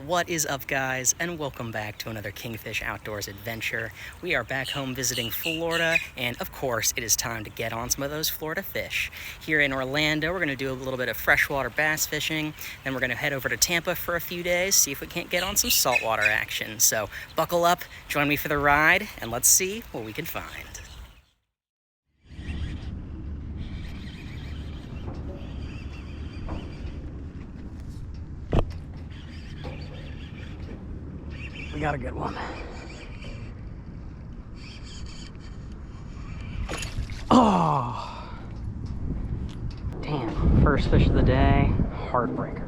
What is up, guys, and welcome back to another Kingfish Outdoors adventure. We are back home visiting Florida, and of course it is time to get on some of those Florida fish. Here in Orlando, we're going to do a little bit of freshwater bass fishing, then we're going to head over to Tampa for a few days, see if we can't get on some saltwater action. So buckle up, join me for the ride, and let's see what we can find. We got a good one. Oh, damn. First fish of the day, heartbreaker.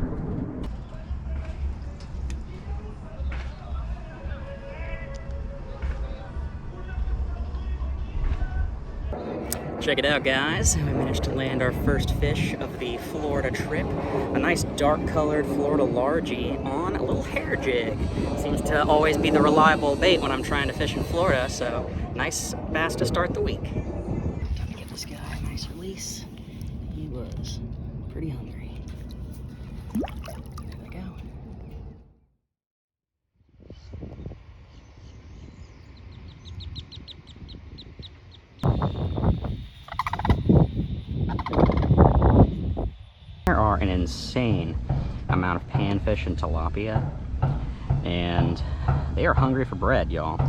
Check it out, guys. We managed to land our first fish of the Florida trip. A nice dark-colored Florida largie on a little hair jig. Seems to always be the reliable bait when I'm trying to fish in Florida, so nice bass to start the week. Gotta give this guy a nice release. He was pretty hungry. There we go. There are an insane amount of panfish and tilapia, and they are hungry for bread, y'all.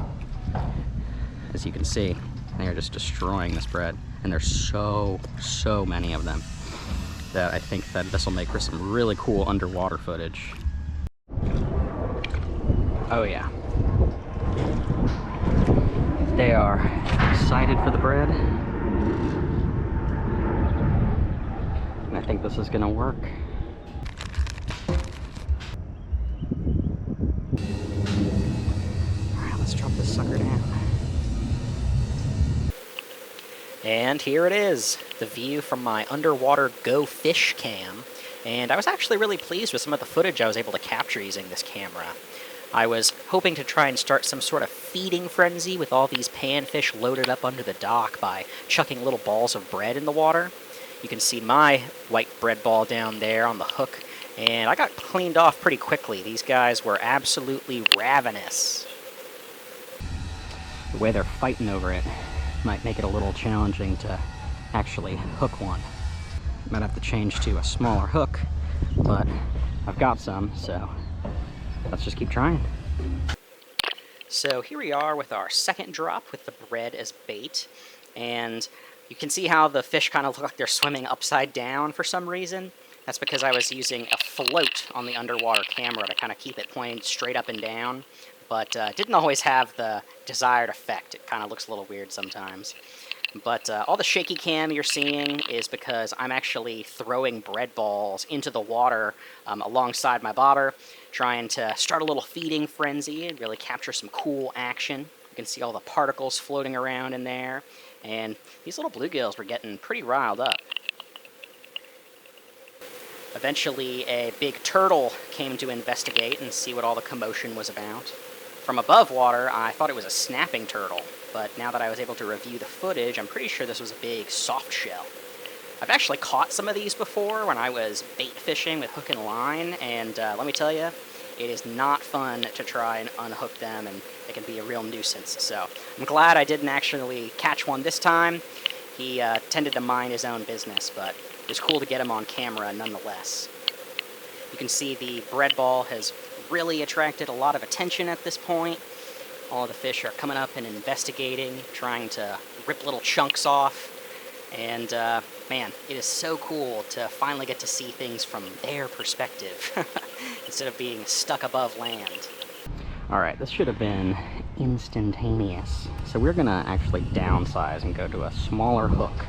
As you can see, they are just destroying this bread, and there's so many of them that I think that this will make for some really cool underwater footage. Oh yeah. They are excited for the bread. I think this is gonna work. Alright, let's drop this sucker down. And here it is, the view from my underwater Go Fish cam. And I was actually really pleased with some of the footage I was able to capture using this camera. I was hoping to try and start some sort of feeding frenzy with all these panfish loaded up under the dock by chucking little balls of bread in the water. You can see my white bread ball down there on the hook, and I got cleaned off pretty quickly. These guys were absolutely ravenous. The way they're fighting over it might make it a little challenging to actually hook one. Might have to change to a smaller hook, but I've got some, so let's just keep trying. So here we are with our second drop with the bread as bait, and you can see how the fish kind of look like they're swimming upside down for some reason. That's because I was using a float on the underwater camera to kind of keep it pointed straight up and down, but didn't always have the desired effect. It kind of looks a little weird sometimes. But all the shaky cam you're seeing is because I'm actually throwing bread balls into the water alongside my bobber, trying to start a little feeding frenzy and really capture some cool action. You can see all the particles floating around in there. And these little bluegills were getting pretty riled up. Eventually, a big turtle came to investigate and see what all the commotion was about. From above water, I thought it was a snapping turtle, but now that I was able to review the footage, I'm pretty sure this was a big soft shell. I've actually caught some of these before when I was bait fishing with hook and line, and let me tell you, it is not fun to try and unhook them, and it can be a real nuisance. So I'm glad I didn't actually catch one this time. He tended to mind his own business, but it was cool to get him on camera nonetheless. You can see the bread ball has really attracted a lot of attention at this point. All of the fish are coming up and investigating, trying to rip little chunks off. And man, it is so cool to finally get to see things from their perspective instead of being stuck above land. Alright, this should have been instantaneous. So we're gonna actually downsize and go to a smaller hook.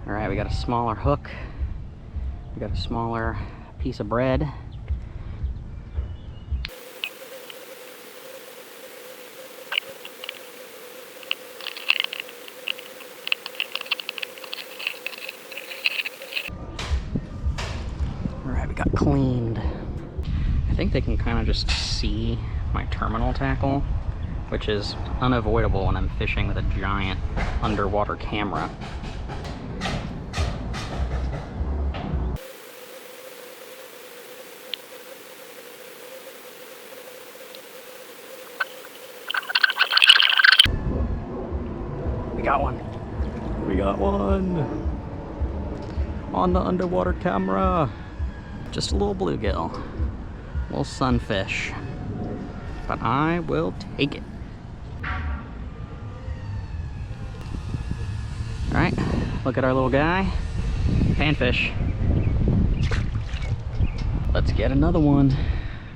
Alright, we got a smaller hook. We got a smaller piece of bread. Got cleaned. I think they can kind of just see my terminal tackle, which is unavoidable when I'm fishing with a giant underwater camera. We got one. We got one. On the underwater camera. Just a little bluegill. Little sunfish. But I will take it. Alright, look at our little guy. Panfish. Let's get another one.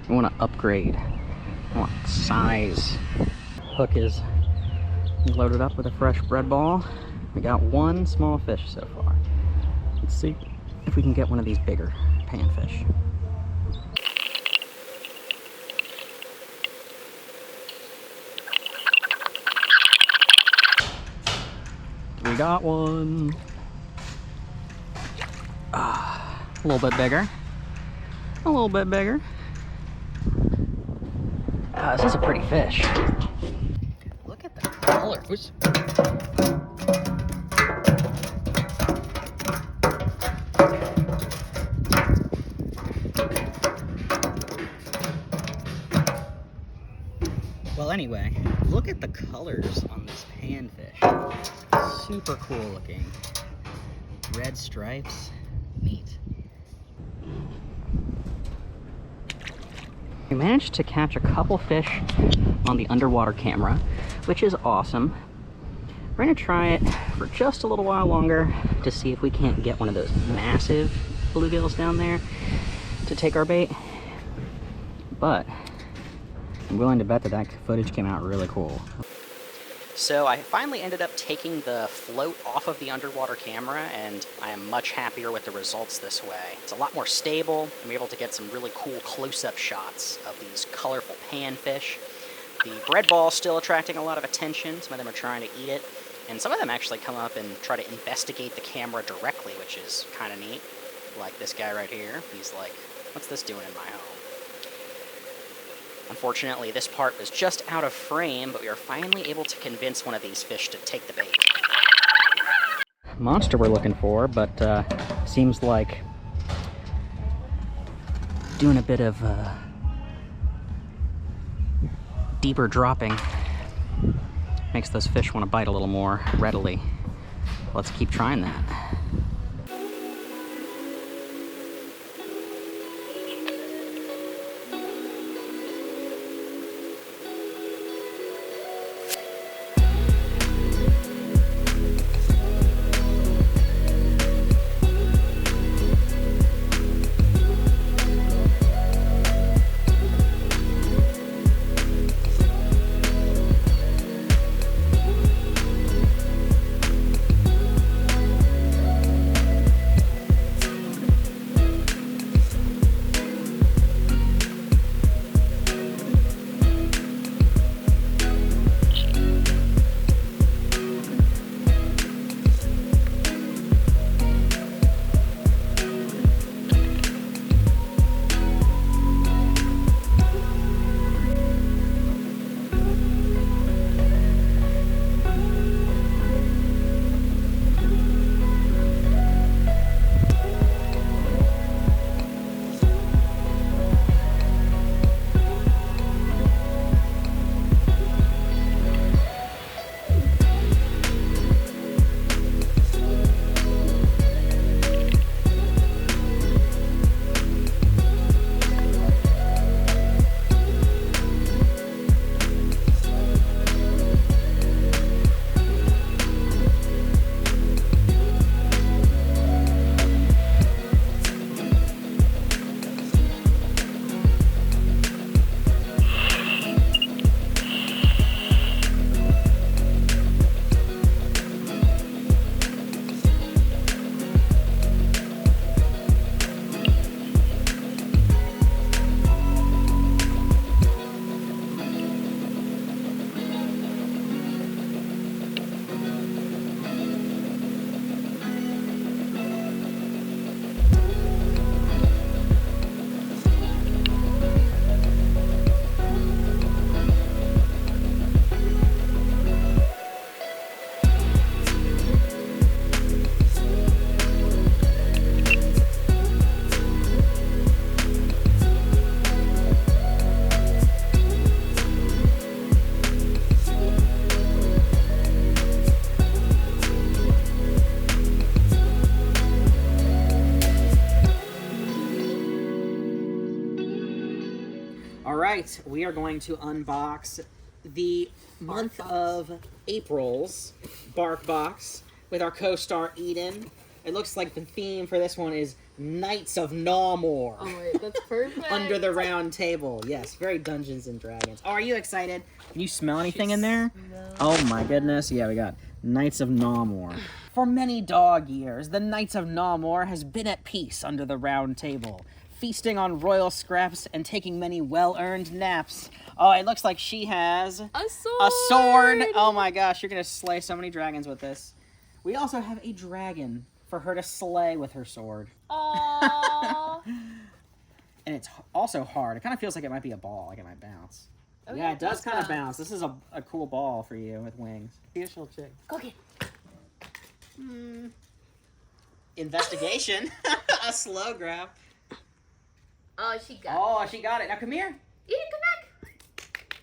We want to upgrade. I want size. Hook is loaded up with a fresh bread ball. We got one small fish so far. Let's see if we can get one of these bigger panfish. We got one. A little bit bigger. A little bit bigger. This is a pretty fish. Look at the colors. Well, anyway, look at the colors on this panfish. Super cool looking. Red stripes. Neat. We managed to catch a couple fish on the underwater camera, which is awesome. We're gonna try it for just a little while longer to see if we can't get one of those massive bluegills down there to take our bait. But I'm willing to bet that that footage came out really cool. So I finally ended up taking the float off of the underwater camera, and I am much happier with the results this way. It's a lot more stable. I'm able to get some really cool close-up shots of these colorful panfish. The bread ball is still attracting a lot of attention. Some of them are trying to eat it, and some of them actually come up and try to investigate the camera directly, which is kind of neat. Like this guy right here. He's like, what's this doing in my home? Unfortunately, this part was just out of frame, but we were finally able to convince one of these fish to take the bait. Monster we're looking for, but seems like doing a bit of deeper dropping makes those fish want to bite a little more readily. Let's keep trying that. right, we are going to unbox the month of April's Bark Box with our co-star Eden. It looks like the theme for this one is Knights of Nawmore. Oh wait, that's perfect. Under the round table. Yes, very Dungeons and Dragons. Oh, are you excited? Can you smell anything in there? Oh my goodness. Yeah, we got Knights of Nawmore. For many dog years, the Knights of Nawmore has been at peace under the round table, feasting on royal scraps and taking many well-earned naps. Oh, it looks like she has a sword. A sword. Oh my gosh, you're gonna slay so many dragons with this. We also have a dragon for her to slay with her sword. Aww. And it's also hard. It kind of feels like it might be a ball, like it might bounce. Oh, yeah, it does kind of bounce. This is a cool ball for you with wings. Official chick. Go get. Investigation. A slow grab. Oh, she got it. Oh, she got it. Now come here. Eden, come back.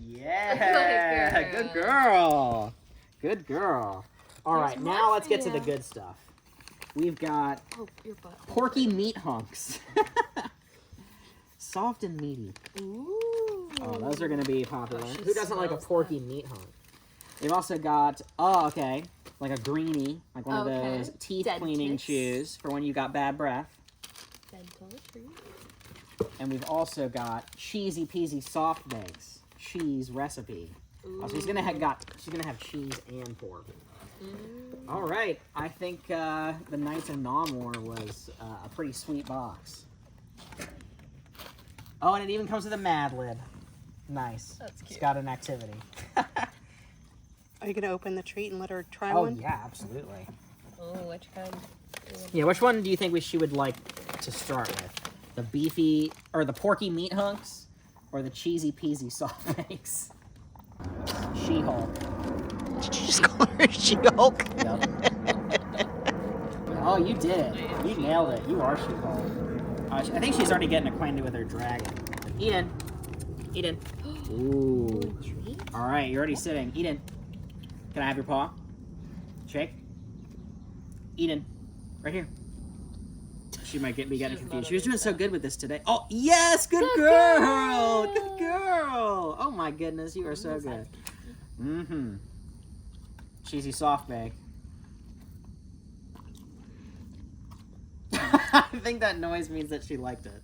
Yeah. Good girl. Good girl. All right, now let's get to the good stuff. We've got porky meat hunks. Soft and meaty. Ooh. Oh, those are going to be popular. Who doesn't like a porky meat hunk? We've also got, like a greenie, like one of those teeth cleaning chews for when you got bad breath. And we've also got cheesy peasy soft bakes, cheese recipe. Oh, so she's gonna have cheese and pork. All right, I think the Knights of Nawmore was a pretty sweet box. Oh, and it even comes with a Mad Lib. Nice. That's cute. It's got an activity. Are you going to open the treat and let her try one? Oh, yeah, absolutely. Oh, which kind? Yeah, which one do you think she would like to start with? The beefy, or the porky meat hunks, or the cheesy peasy soft bakes? She-Hulk. Did you just call her She-Hulk? Yep. Oh, you did. You nailed it. You are She-Hulk. I think she's already getting acquainted with her dragon. Eden. Eden. Ooh. All right, you're already sitting. Eden. Can I have your paw? Shake. Eden. Right here. She might be getting confused. She was doing so good with this today. Oh, yes! Good girl! Good girl! Oh my goodness, you are so good. Mm-hmm. Cheesy soft bake. I think that noise means that she liked it.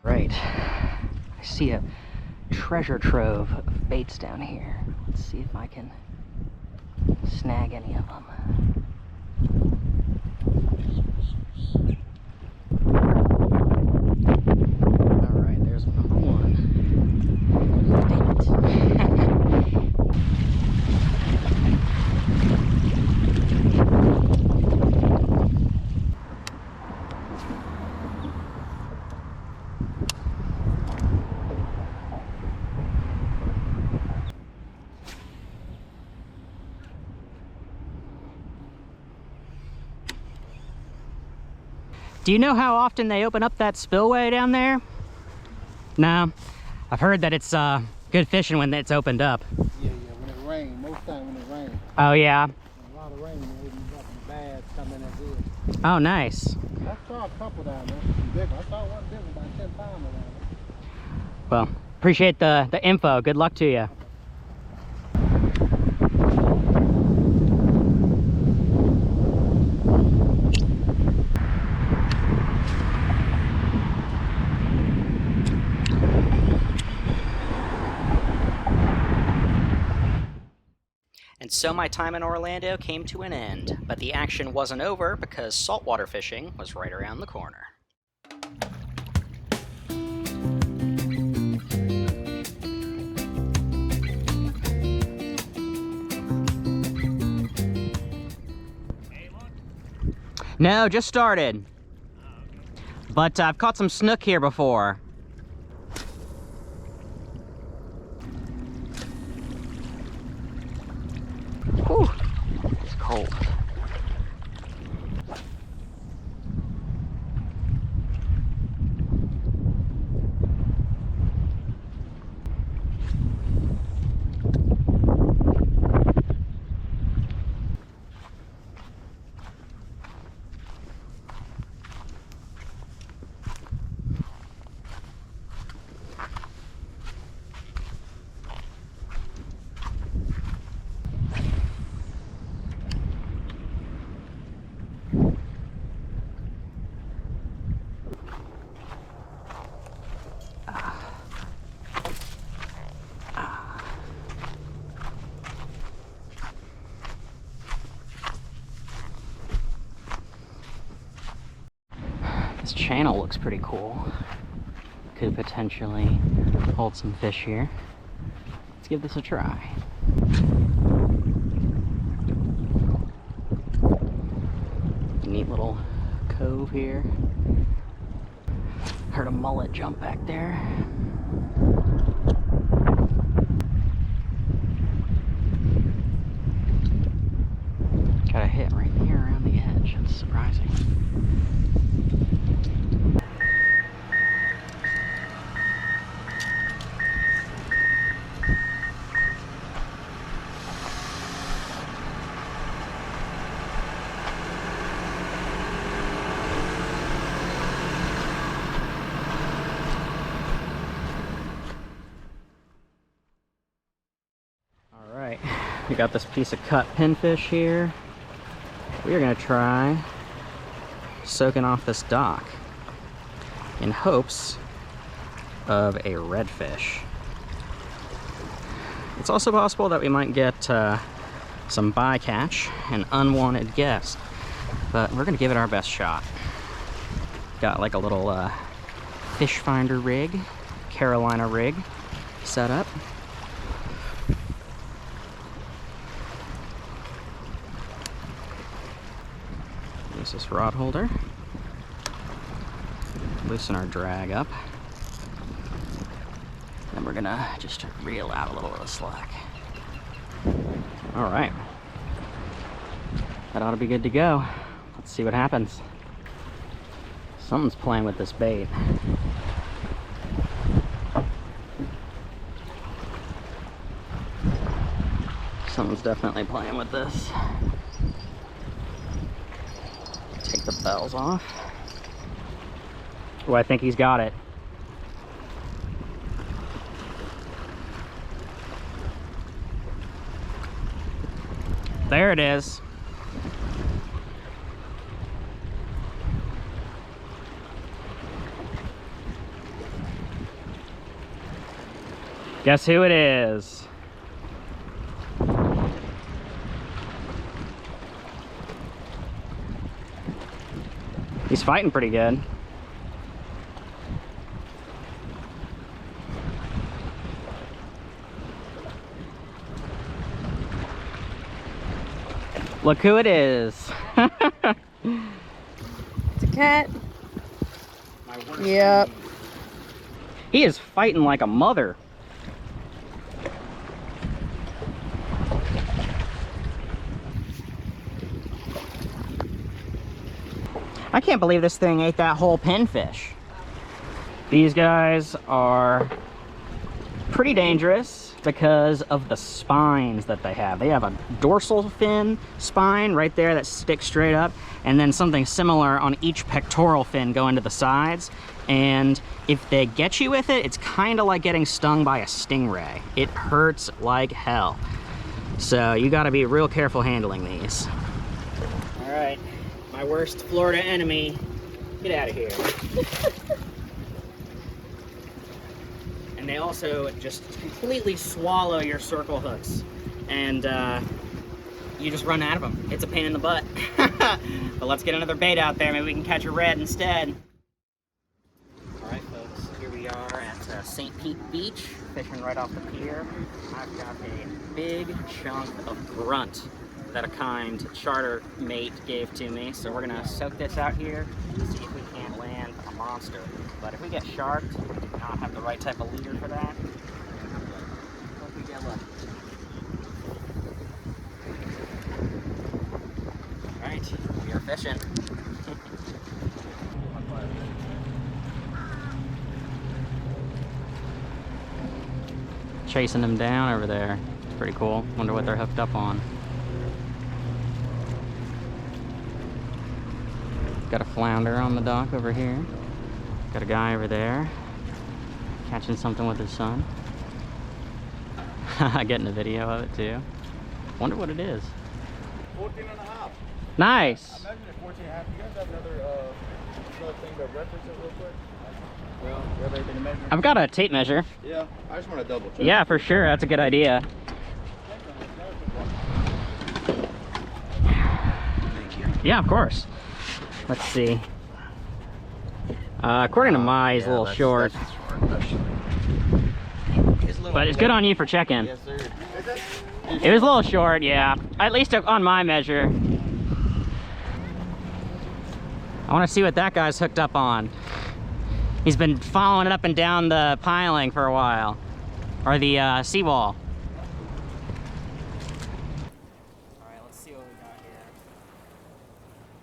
Right. I see a treasure trove of baits down here. Let's see if I can snag any of them. All right, there's number one. Do you know how often they open up that spillway down there? No. I've heard that it's good fishing when it's opened up. Yeah, when it rains. Most time when it rains. Oh, yeah? A lot of rain, it opens up and the bads come in as good. Oh, nice. I saw a couple down there. Some big ones. I saw one big one, about 10 pounds down there. Well, appreciate the info. Good luck to you. And so my time in Orlando came to an end, but the action wasn't over because saltwater fishing was right around the corner. No, just started. But I've caught some snook here before. Whew, it's cold. This channel looks pretty cool. Could potentially hold some fish here. Let's give this a try. Neat little cove here. Heard a mullet jump back there. Got a hit right here around the edge. That's surprising. We got this piece of cut pinfish here. We are gonna try soaking off this dock in hopes of a redfish. It's also possible that we might get some bycatch, an unwanted guest, but we're gonna give it our best shot. Got like a little fish finder rig, Carolina rig set up. Use this rod holder, loosen our drag up, then we're gonna just reel out a little of the slack. All right, that ought to be good to go. Let's see what happens. Something's playing with this bait. Something's definitely playing with this. Take the bells off. Oh, I think he's got it. There it is. Guess who it is? He's fighting pretty good. Look who it is. It's a cat. Yep. He is fighting like a mother. I can't believe this thing ate that whole pinfish. These guys are pretty dangerous because of the spines that they have. They have a dorsal fin spine right there that sticks straight up, and then something similar on each pectoral fin going to the sides. And if they get you with it, it's kind of like getting stung by a stingray. It hurts like hell. So you got to be real careful handling these. All right. My worst Florida enemy, get out of here. And they also just completely swallow your circle hooks. And you just run out of them. It's a pain in the butt. But let's get another bait out there. Maybe we can catch a red instead. All right, folks, here we are at St. Pete Beach, fishing right off the pier. I've got a big chunk of grunt that a kind charter mate gave to me. So we're gonna soak this out here and see if we can't land a monster. But if we get sharked, we do not have the right type of leader for that. Hope we get lucky. All right, we are fishing. Chasing them down over there. It's pretty cool. Wonder what they're hooked up on. Got a flounder on the dock over here. Got a guy over there catching something with his son. Getting a video of it too. Wonder what it is. 14 and a half. Nice. I imagine at 14 and a half. You guys have another thing to reference it real quick? Well, you have anything to measure? I've got a tape measure. Yeah, I just want to double check. Yeah, for sure. That's a good idea. Thank you. Yeah, of course. Let's see. According to my, he's a little short. But it's good on you for checking. Yes, sir. It was a little short, yeah. At least on my measure. I want to see what that guy's hooked up on. He's been following it up and down the piling for a while. Or the seawall. Alright, let's see what we got here.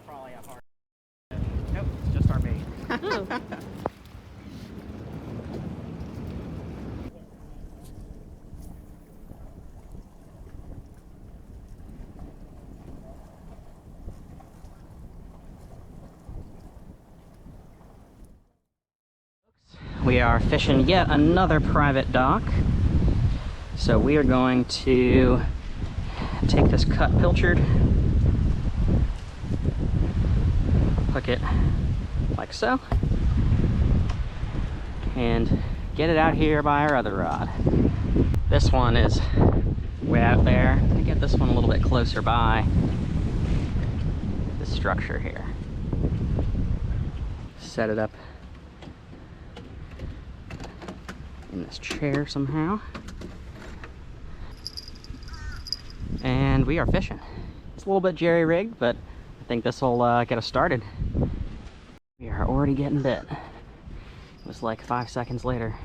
Probably a hard... Nope, it's just our bait. We are fishing yet another private dock. So we are going to take this cut pilchard, hook it like so, and get it out here by our other rod. This one is way out there. I'm gonna get this one a little bit closer by this structure here. Set it up in this chair somehow. And we are fishing. It's a little bit jerry-rigged, but I think this will get us started. We are already getting bit. It was like 5 seconds later.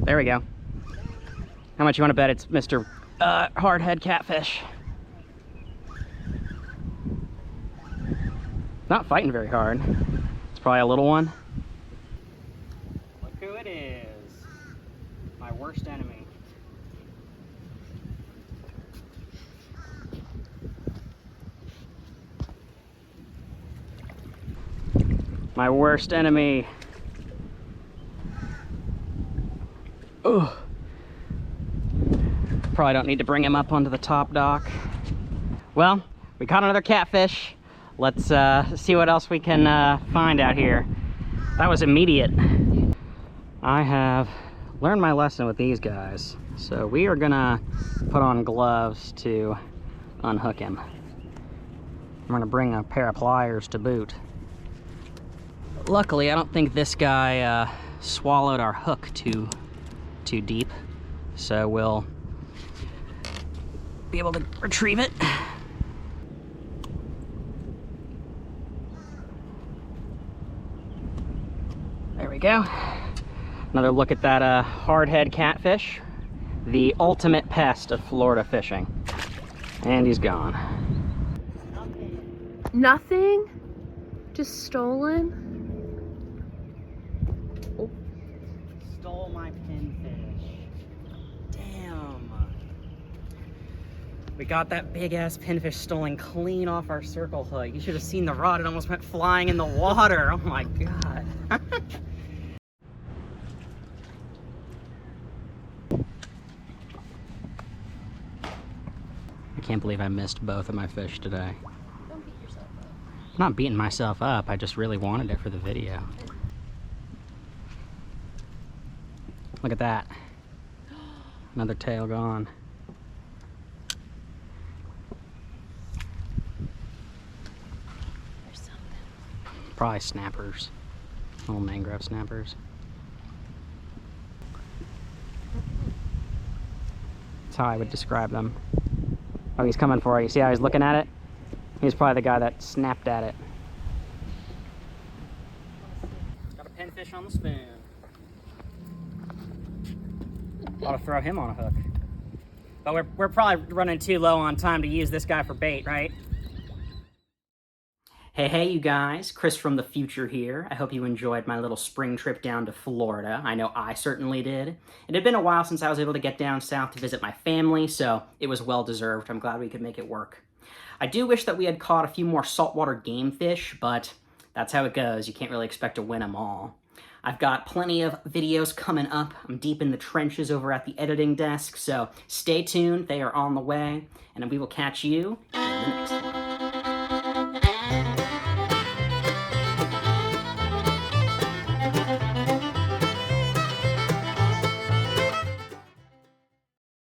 There we go. How much you want to bet it's Mr. Hardhead Catfish? Not fighting very hard. It's probably a little one. Look who it is. My worst enemy. My worst enemy. Ugh. Probably don't need to bring him up onto the top dock. Well, we caught another catfish. Let's see what else we can find out here. That was immediate. I have learned my lesson with these guys. So we are gonna put on gloves to unhook him. I'm gonna bring a pair of pliers to boot. Luckily, I don't think this guy swallowed our hook too deep. So we'll be able to retrieve it. There we go. Another look at that hardhead catfish, the ultimate pest of Florida fishing. And he's gone. Nothing? Just stolen? Oh. Stole my pinfish. Damn. We got that big ass pinfish stolen clean off our circle hook. You should have seen the rod. It almost went flying in the water. Oh my God. I can't believe I missed both of my fish today. Don't beat yourself up. I'm not beating myself up. I just really wanted it for the video. Look at that. Another tail gone. There's something. Probably snappers. Little mangrove snappers. That's how I would describe them. Oh, he's coming for it. You see how he's looking at it? He's probably the guy that snapped at it. Got a pinfish on the spoon. Ought to throw him on a hook. But we're probably running too low on time to use this guy for bait, right? Hey, you guys. Chris from the future here. I hope you enjoyed my little spring trip down to Florida. I know I certainly did. It had been a while since I was able to get down south to visit my family, so it was well-deserved. I'm glad we could make it work. I do wish that we had caught a few more saltwater game fish, but that's how it goes. You can't really expect to win them all. I've got plenty of videos coming up. I'm deep in the trenches over at the editing desk, so stay tuned. They are on the way, and we will catch you in the next one.